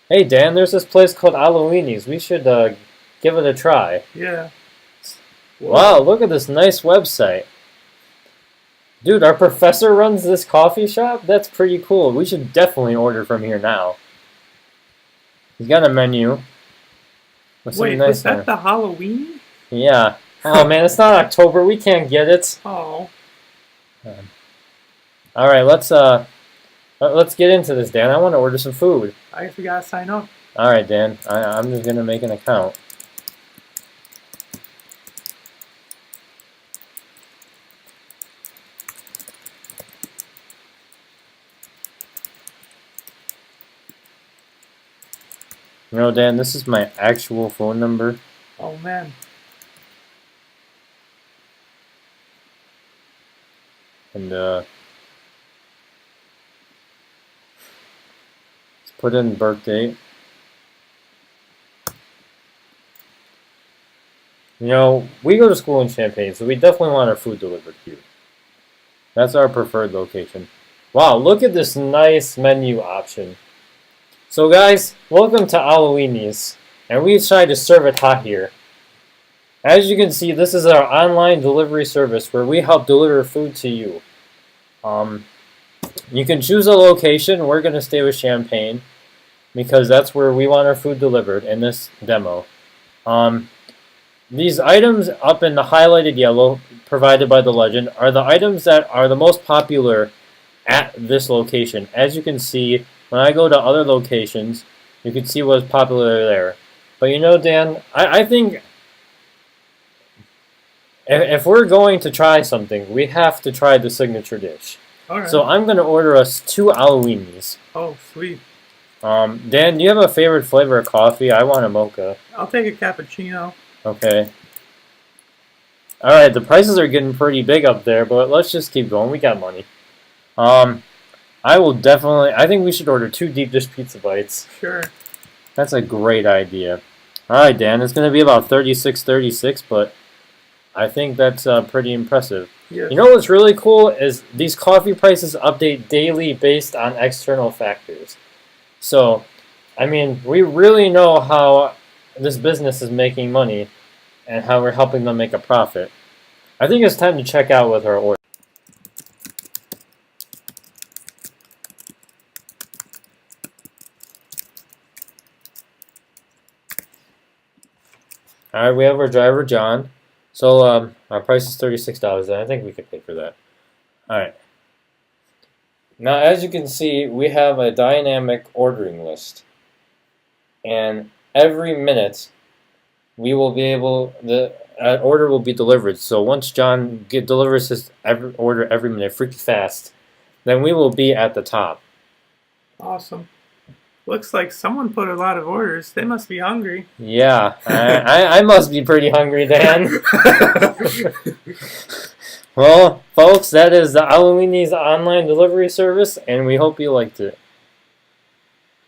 Hey Dan, there's this place called Alaweenies. We should give it a try. Yeah. Wow, Whoa. look at this nice website. Dude, our professor runs this coffee shop? That's pretty cool. We should definitely order from here now. He's got a menu with some Wait, was nice that the Halloween? Yeah. Oh man, it's not October. We can't get it. Oh, All right, let's get into this, Dan. I want to order some food. I guess we gotta sign up. All right, Dan. I'm just gonna make an account. You know, Dan, this is my actual phone number. Oh man. And let's put in birth date. You know, we go to school in Champaign, so we definitely want our food delivered here. That's our preferred location. Wow, look at this nice menu option. So guys, welcome to Alaweenies, and we decided to serve it hot here. As you can see, this is our online delivery service where we help deliver food to you. You can choose a location. We're going to stay with Champaign because that's where we want our food delivered in this demo. These items up in the highlighted yellow provided by the legend are the items that are the most popular at this location. As you can see, when I go to other locations, you can see what's popular there. But you know, Dan, I think if we're going to try something, we have to try the signature dish. Alright. So I'm going to order us 2 Alaweenies. Oh, sweet. Dan, do you have a favorite flavor of coffee? I want a mocha. I'll take a cappuccino. Okay. Alright, the prices are getting pretty big up there, but let's just keep going. We got money. I think we should order 2 deep dish pizza bites. Sure. That's a great idea. Alright, Dan, it's going to be about $36.36, but I think that's pretty impressive. Yes. You know what's really cool is these coffee prices update daily based on external factors. So, I mean, we really know how this business is making money and how we're helping them make a profit. I think it's time to check out with our order. Alright, we have our driver, John. So, our price is $36, and I think we could pay for that. Alright. Now, as you can see, we have a dynamic ordering list. And every minute, we will be able, the order will be delivered. So once John delivers his order every minute, freaky fast, then we will be at the top. Awesome. Looks like someone put a lot of orders. They must be hungry. Yeah, I must be pretty hungry, Dan. Well, folks, that is the Alaweenies online delivery service, and we hope you liked it.